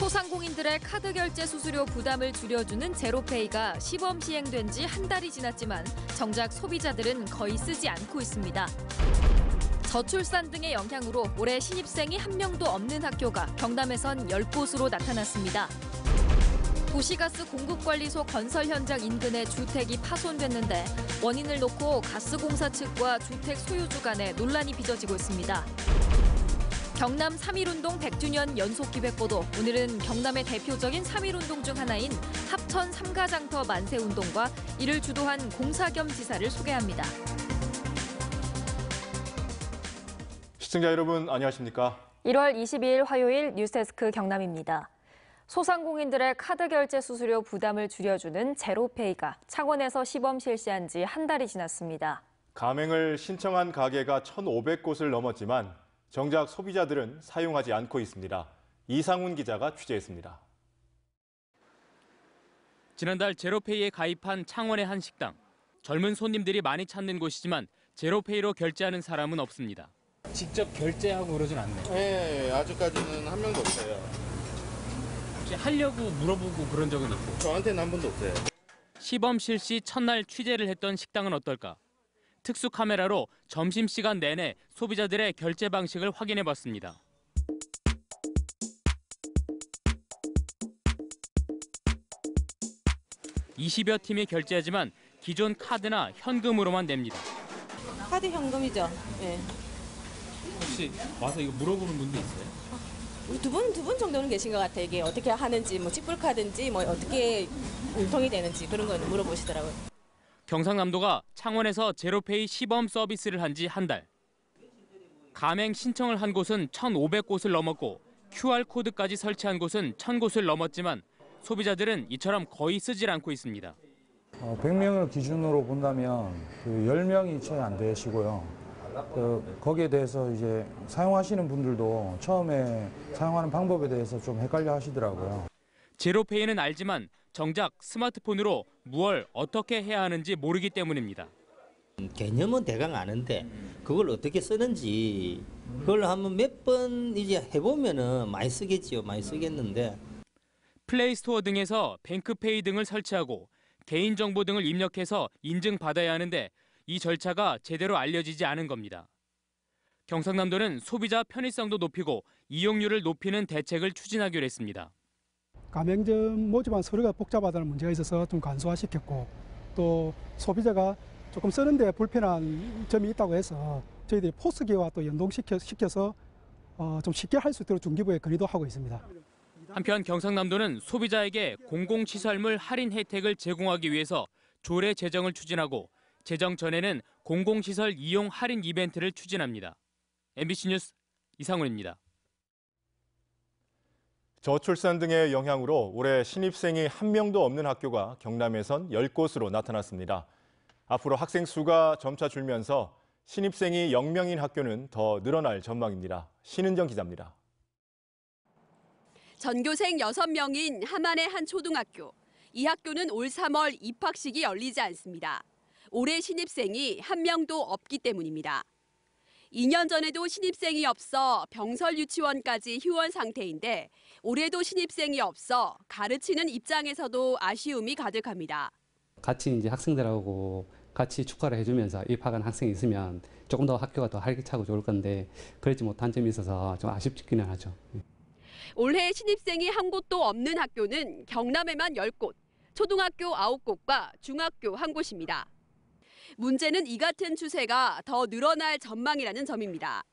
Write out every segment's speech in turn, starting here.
소상공인들의 카드 결제 수수료 부담을 줄여주는 제로페이가 시범 시행된 지 한 달이 지났지만 정작 소비자들은 거의 쓰지 않고 있습니다. 저출산 등의 영향으로 올해 신입생이 한 명도 없는 학교가 경남에선 10곳으로 나타났습니다. 도시가스 공급관리소 건설 현장 인근의 주택이 파손됐는데 원인을 놓고 가스공사 측과 주택 소유주 간에 논란이 빚어지고 있습니다. 경남 3.1운동 100주년 연속기획보도, 오늘은 경남의 대표적인 3.1운동 중 하나인 합천 삼가장터 만세운동과 이를 주도한 공사 겸 지사를 소개합니다. 시청자 여러분 안녕하십니까? 1월 22일 화요일 뉴스데스크 경남입니다. 소상공인들의 카드 결제 수수료 부담을 줄여주는 제로페이가 창원에서 시범 실시한 지 한 달이 지났습니다. 가맹을 신청한 가게가 1,500곳을 넘었지만 정작 소비자들은 사용하지 않고 있습니다. 이상훈 기자가 취재했습니다. 지난달 제로페이에 가입한 창원의 한 식당. 젊은 손님들이 많이 찾는 곳이지만 제로페이로 결제하는 사람은 없습니다. 직접 결제하고 그러진 않네요. 네, 아직까지는 한 명도 없어요. 혹시 하려고 물어보고 그런 적은 있고? 저한테는 한 번도 없어요. 시범 실시 첫날 취재를 했던 식당은 어떨까? 특수 카메라로 점심시간 내내 소비자들의 결제 방식을 확인해봤습니다. (20여) 팀이 결제하지만 기존 카드나 현금으로만 냅니다. 카드 현금이죠. 네. 혹시 와서 이거 물어보는 분도 있어요? 두 분 정도는 계신 것 같아요. 이게 어떻게 하는지, 뭐 직불카드인지, 뭐 어떻게 유통이 되는지 그런 거 물어보시더라고요. 경상남도가 창원에서 제로페이 시범 서비스를 한 지 한 달. 가맹 신청을 한 곳은 1,500곳을 넘었고 QR코드까지 설치한 곳은 1,000곳을 넘었지만 소비자들은 이처럼 거의 쓰질 않고 있습니다. 100명을 기준으로 본다면 10명이 채 안 되시고요. 거기에 대해서 이제 사용하시는 분들도 처음에 사용하는 방법에 대해서 좀 헷갈려 하시더라고요. 제로페이는 알지만 정작 스마트폰으로 무얼 어떻게 해야 하는지 모르기 때문입니다. 개념은 대강 아는데 그걸 어떻게 쓰는지 그걸 한번 몇 번 이제 해보면은 많이 쓰겠지요. 많이 쓰겠는데. 플레이스토어 등에서 뱅크페이 등을 설치하고 개인정보 등을 입력해서 인증받아야 하는데 이 절차가 제대로 알려지지 않은 겁니다. 경상남도는 소비자 편의성도 높이고 이용률을 높이는 대책을 추진하기로 했습니다. 가맹점 모집한 서류가 복잡하다는 문제가 있어서 좀 간소화시켰고 또 소비자가 조금 쓰는데 불편한 점이 있다고 해서 저희들이 포스기와 또 연동시켜서 좀 쉽게 할 수 있도록 중기부에 건의도 하고 있습니다. 한편 경상남도는 소비자에게 공공시설물 할인 혜택을 제공하기 위해서 조례 제정을 추진하고 제정 전에는 공공시설 이용 할인 이벤트를 추진합니다. MBC 뉴스 이상훈입니다. 저출산 등의 영향으로 올해 신입생이 한 명도 없는 학교가 경남에선 10곳으로 나타났습니다. 앞으로 학생 수가 점차 줄면서 신입생이 0명인 학교는 더 늘어날 전망입니다. 신은정 기자입니다. 전교생 6명인 함안의 한 초등학교. 이 학교는 올 3월 입학식이 열리지 않습니다. 올해 신입생이 한 명도 없기 때문입니다. 2년 전에도 신입생이 없어 병설 유치원까지 휴원 상태인데 올해도 신입생이 없어 가르치는 입장에서도 아쉬움이 가득합니다. 같이 이제 학생들하고 같이 축하를 해주면서 입학한 학생이 있으면 조금 더 학교가 더 활기차고 좋을 건데 그렇지 못한 점이 있어서 좀 아쉽기는 하죠. 올해 신입생이 한 곳도 없는 학교는 경남에만 10곳, 초등학교 9곳과 중학교 1곳입니다. 문제는 이 같은 추세가 더 늘어날 전망이라는 점입니다.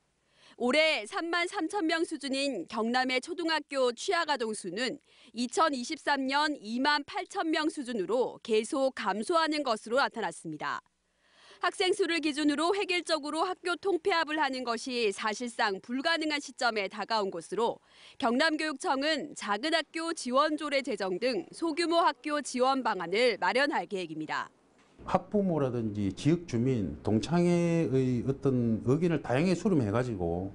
올해 3만 3천 명 수준인 경남의 초등학교 취학아동 수는 2023년 2만 8천 명 수준으로 계속 감소하는 것으로 나타났습니다. 학생 수를 기준으로 획일적으로 학교 통폐합을 하는 것이 사실상 불가능한 시점에 다가온 것으로 경남교육청은 작은 학교 지원 조례 제정 등 소규모 학교 지원 방안을 마련할 계획입니다. 학부모라든지 지역 주민, 동창회의 어떤 의견을 다양하게 수렴해가지고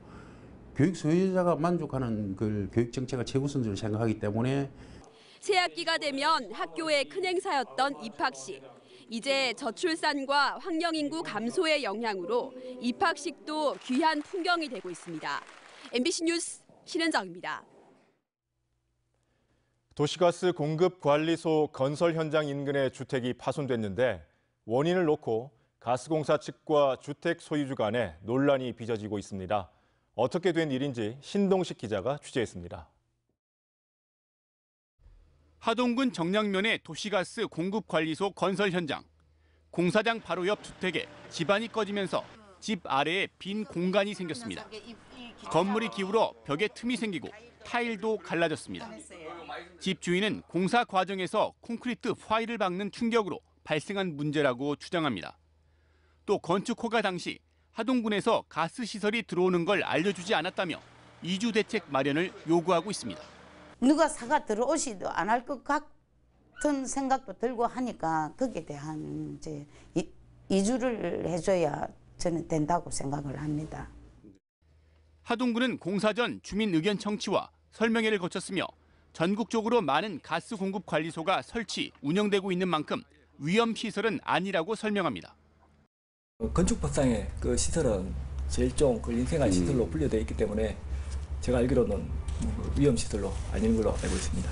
교육 소유자가 만족하는 그 교육 정책을 최우선적으로 생각하기 때문에 새 학기가 되면 학교의 큰 행사였던 입학식. 이제 저출산과 학령인구 감소의 영향으로 입학식도 귀한 풍경이 되고 있습니다. MBC 뉴스 신은정입니다. 도시가스 공급관리소 건설 현장 인근의 주택이 파손됐는데 원인을 놓고 가스공사 측과 주택 소유주 간에 논란이 빚어지고 있습니다. 어떻게 된 일인지 신동식 기자가 취재했습니다. 하동군 정량면의 도시가스 공급관리소 건설 현장. 공사장 바로 옆 주택에 집안이 꺼지면서 집 아래에 빈 공간이 생겼습니다. 건물이 기울어 벽에 틈이 생기고 타일도 갈라졌습니다. 집 주인은 공사 과정에서 콘크리트 파일을 박는 충격으로 발생한 문제라고 주장합니다. 또 건축 허가 당시 하동군에서 가스 시설이 들어오는 걸 알려주지 않았다며 이주 대책 마련을 요구하고 있습니다. 누가 사가 들어오지도 않을 것 같은 생각도 들고 하니까 거기에 대한 이제 이주를 해줘야 저는 된다고 생각을 합니다. 하동군은 공사 전 주민 의견 청취와 설명회를 거쳤으며 전국적으로 많은 가스 공급 관리소가 설치, 운영되고 있는 만큼 위험 시설은 아니라고 설명합니다. 건축법상의 그 시설은 제일 좀 인생활 시설로 분류되어 있기 때문에 제가 알기로는 위험 시설로 아닌 걸로 알고 있습니다.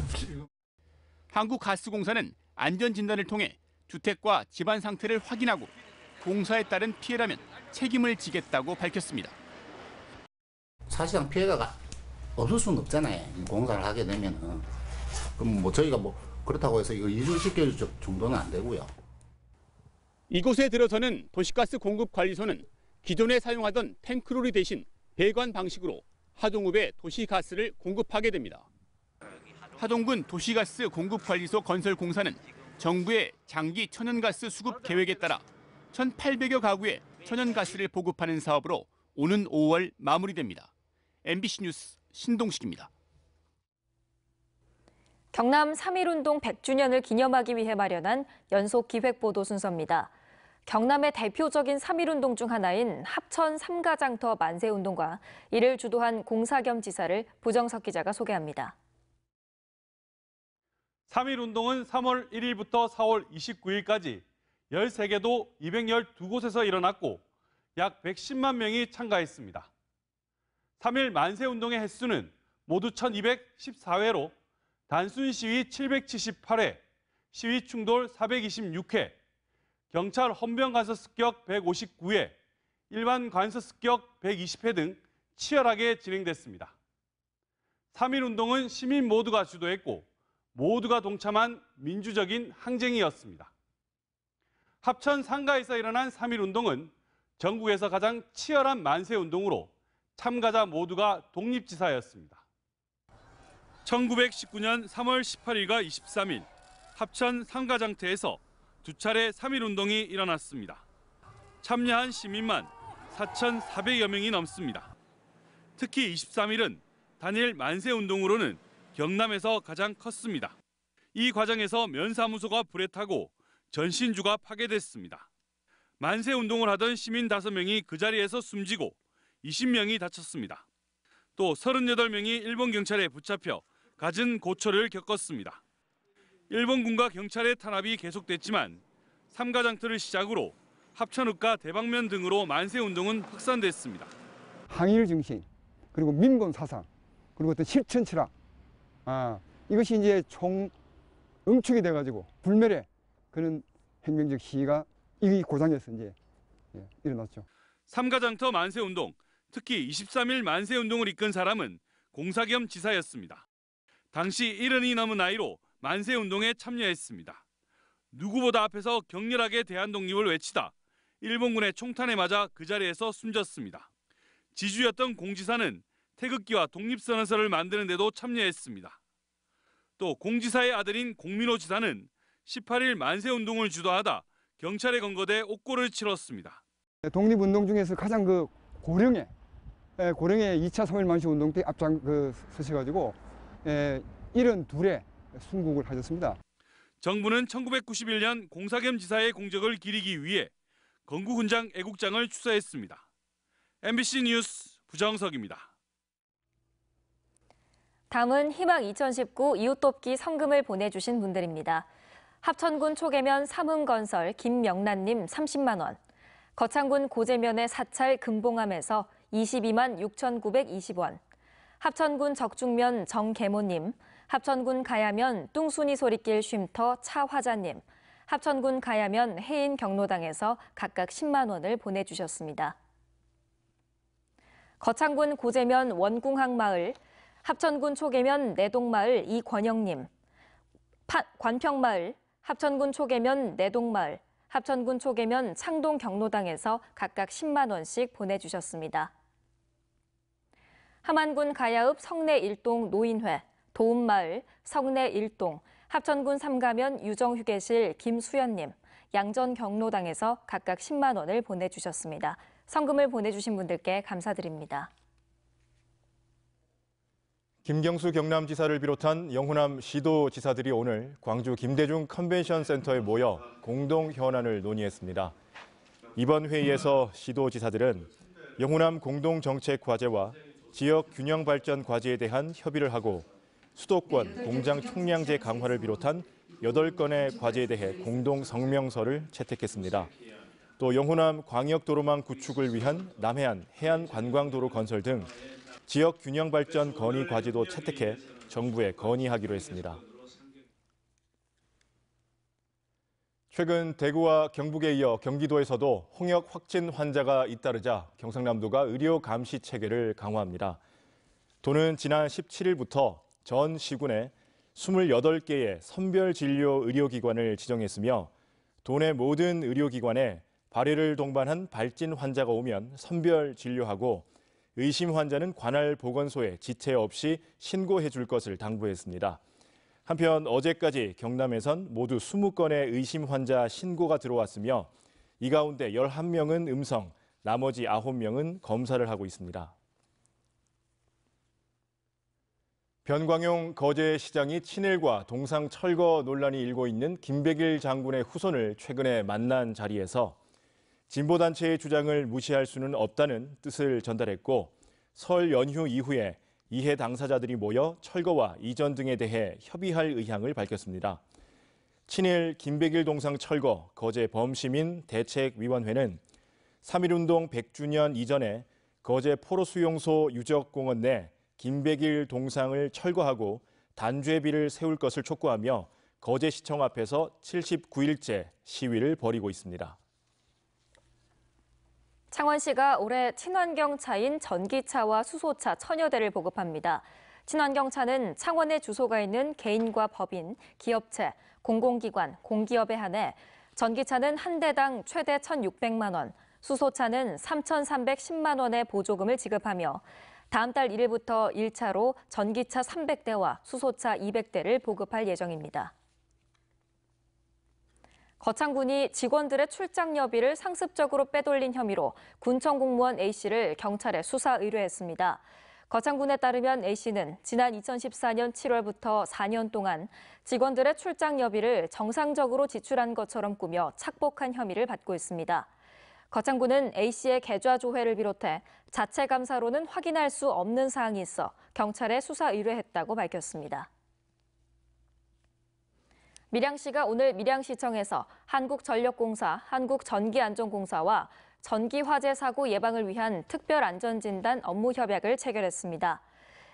한국가스공사는 안전진단을 통해 주택과 집안 상태를 확인하고 공사에 따른 피해라면 책임을 지겠다고 밝혔습니다. 사실상 피해가 없을 수는 없잖아요. 공사를 하게 되면은. 그럼 뭐 저희가 뭐 그렇다고 해서 이거 이주시킬 정도는 안 되고요. 이곳에 들어서는 도시가스 공급관리소는 기존에 사용하던 탱크로리 대신 배관 방식으로 하동읍에 도시가스를 공급하게 됩니다. 하동군 도시가스 공급관리소 건설 공사는 정부의 장기 천연가스 수급 계획에 따라 1,800여 가구에 천연가스를 보급하는 사업으로 오는 5월 마무리됩니다. MBC 뉴스 신동식입니다. 경남 3.1운동 100주년을 기념하기 위해 마련한 연속 기획보도 순서입니다. 경남의 대표적인 3.1운동 중 하나인 합천 3가장터 만세운동과 이를 주도한 공사 겸 지사를 부정석 기자가 소개합니다. 3.1운동은 3월 1일부터 4월 29일까지 13개도 212곳에서 일어났고 약 110만 명이 참가했습니다. 3.1 만세운동의 횟수는 모두 1214회로 단순 시위 778회, 시위 충돌 426회, 경찰 헌병 간섭 습격 159회, 일반 간섭 습격 120회 등 치열하게 진행됐습니다. 3.1운동은 시민 모두가 주도했고 모두가 동참한 민주적인 항쟁이었습니다. 합천 상가에서 일어난 3.1운동은 전국에서 가장 치열한 만세운동으로 참가자 모두가 독립지사였습니다. 1919년 3월 18일과 23일 합천 상가장터에서 두 차례 3.1운동이 일어났습니다. 참여한 시민만 4,400여 명이 넘습니다. 특히 23일은 단일 만세운동으로는 경남에서 가장 컸습니다. 이 과정에서 면사무소가 불에 타고 전신주가 파괴됐습니다. 만세운동을 하던 시민 5명이 그 자리에서 숨지고 20명이 다쳤습니다. 또 38명이 일본 경찰에 붙잡혀 갖은 고초를 겪었습니다. 일본군과 경찰의 탄압이 계속됐지만 삼가장터를 시작으로 합천읍과 대방면 등으로 만세운동은 확산됐습니다. 항일 정신, 그리고 민본 사상, 그리고 어떤 실천 철학, 이것이 이제 총 응축이 돼가지고 불멸의 그런 혁명적 시위가 이 고장에서 이제 일어났죠. 삼가장터 만세운동, 특히 23일 만세운동을 이끈 사람은 공사 겸 지사였습니다. 당시 70이 넘은 나이로 만세운동에 참여했습니다. 누구보다 앞에서 격렬하게 대한독립을 외치다 일본군의 총탄에 맞아 그 자리에서 숨졌습니다. 지주였던 공지사는 태극기와 독립선언서를 만드는 데도 참여했습니다. 또 공지사의 아들인 공민호 지사는 18일 만세운동을 주도하다 경찰에 건거돼 옥고를 치렀습니다. 독립운동 중에서 가장 고령의 2차 3.1 만세운동 때 서셔가지고 72의 순국을 하셨습니다. 정부는 1991년 공사겸 지사의 공적을 기리기 위해 건국훈장 애국장을 추서했습니다. MBC 뉴스 부정석입니다. 다음은 희망 2019 이웃돕기 성금을 보내주신 분들입니다. 합천군 초계면 삼흥건설 김명란님 30만 원, 거창군 고제면의 사찰 금봉암에서 22만 6,920원, 합천군 적중면 정계모님, 합천군 가야면 뚱순이 소리길 쉼터 차화자님, 합천군 가야면 해인 경로당에서 각각 10만 원을 보내주셨습니다. 거창군 고재면 원궁항마을, 합천군 초계면 내동마을 이권영님, 관평마을, 합천군 초계면 내동마을, 합천군 초계면 창동 경로당에서 각각 10만 원씩 보내주셨습니다. 함안군 가야읍 성내 1동 노인회, 도움마을, 성내 1동, 합천군 삼가면 유정휴게실 김수연님, 양전 경로당에서 각각 10만 원을 보내주셨습니다. 성금을 보내주신 분들께 감사드립니다. 김경수 경남지사를 비롯한 영호남 시도지사들이 오늘 광주 김대중 컨벤션 센터에 모여 공동 현안을 논의했습니다. 이번 회의에서 시도지사들은 영호남 공동정책 과제와 지역 균형 발전 과제에 대한 협의를 하고 수도권 공장 총량제 강화를 비롯한 8건의 과제에 대해 공동 성명서를 채택했습니다. 또 영호남 광역도로망 구축을 위한 남해안 해안관광도로 건설 등 지역 균형 발전 건의 과제도 채택해 정부에 건의하기로 했습니다. 최근 대구와 경북에 이어 경기도에서도 홍역 확진 환자가 잇따르자 경상남도가 의료 감시 체계를 강화합니다. 도는 지난 17일부터 전 시군에 28개의 선별진료 의료기관을 지정했으며 도내 모든 의료기관에 발열을 동반한 발진 환자가 오면 선별진료하고 의심 환자는 관할 보건소에 지체 없이 신고해 줄 것을 당부했습니다. 한편 어제까지 경남에선 모두 20건의 의심 환자 신고가 들어왔으며 이 가운데 11명은 음성, 나머지 9명은 검사를 하고 있습니다. 변광용 거제시장이 친일과 동상 철거 논란이 일고 있는 김백일 장군의 후손을 최근에 만난 자리에서 진보단체의 주장을 무시할 수는 없다는 뜻을 전달했고 설 연휴 이후에 이해 당사자들이 모여 철거와 이전 등에 대해 협의할 의향을 밝혔습니다. 친일 김백일 동상 철거 거제 범시민 대책위원회는 3.1운동 100주년 이전에 거제 포로수용소 유적공원 내 김백일 동상을 철거하고 단죄비를 세울 것을 촉구하며 거제시청 앞에서 79일째 시위를 벌이고 있습니다. 창원시가 올해 친환경차인 전기차와 수소차 1000여 대를 보급합니다. 친환경차는 창원에 주소가 있는 개인과 법인, 기업체, 공공기관, 공기업에 한해 전기차는 한 대당 최대 1,600만 원, 수소차는 3,310만 원의 보조금을 지급하며 다음 달 1일부터 1차로 전기차 300대와 수소차 200대를 보급할 예정입니다. 거창군이 직원들의 출장여비를 상습적으로 빼돌린 혐의로 군청 공무원 A씨를 경찰에 수사 의뢰했습니다. 거창군에 따르면 A씨는 지난 2014년 7월부터 4년 동안 직원들의 출장여비를 정상적으로 지출한 것처럼 꾸며 착복한 혐의를 받고 있습니다. 거창군은 A씨의 계좌 조회를 비롯해 자체 감사로는 확인할 수 없는 사항이 있어 경찰에 수사 의뢰했다고 밝혔습니다. 밀양시가 오늘 밀양시청에서 한국전력공사, 한국전기안전공사와 전기화재 사고 예방을 위한 특별안전진단 업무협약을 체결했습니다.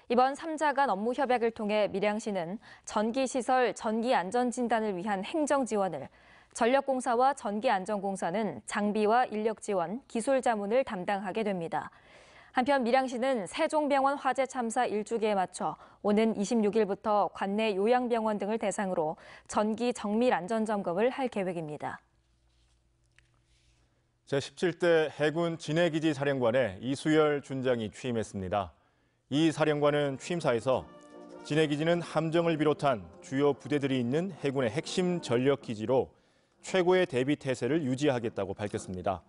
이번 3자 간 업무협약을 통해 밀양시는 전기시설 전기안전진단을 위한 행정지원을, 전력공사와 전기안전공사는 장비와 인력지원, 기술자문을 담당하게 됩니다. 한편 밀양시는 세종병원 화재 참사 1주기에 맞춰 오는 26일부터 관내 요양병원 등을 대상으로 전기 정밀 안전점검을 할 계획입니다. 제17대 해군 진해기지 사령관에 이수열 준장이 취임했습니다. 이 사령관은 취임사에서 진해기지는 함정을 비롯한 주요 부대들이 있는 해군의 핵심 전력기지로 최고의 대비 태세를 유지하겠다고 밝혔습니다.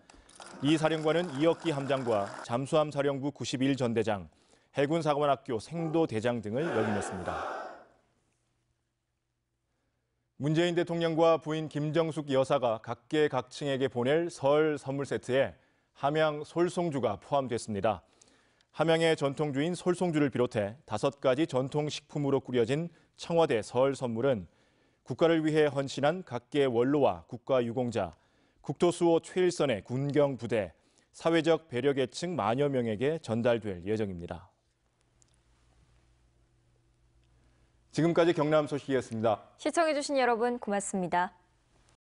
이 사령관은 이억기 함장과 잠수함 사령부 91전대장, 해군사관학교 생도대장 등을 역임했습니다. 문재인 대통령과 부인 김정숙 여사가 각계각층에게 보낼 설 선물 세트에 함양 솔송주가 포함됐습니다. 함양의 전통주인 솔송주를 비롯해 5가지 전통식품으로 꾸려진 청와대 설 선물은 국가를 위해 헌신한 각계 원로와 국가유공자, 국토수호 최일선의 군경부대, 사회적 배려계층 만여 명에게 전달될 예정입니다. 지금까지 경남 소식이었습니다. 시청해주신 여러분 고맙습니다.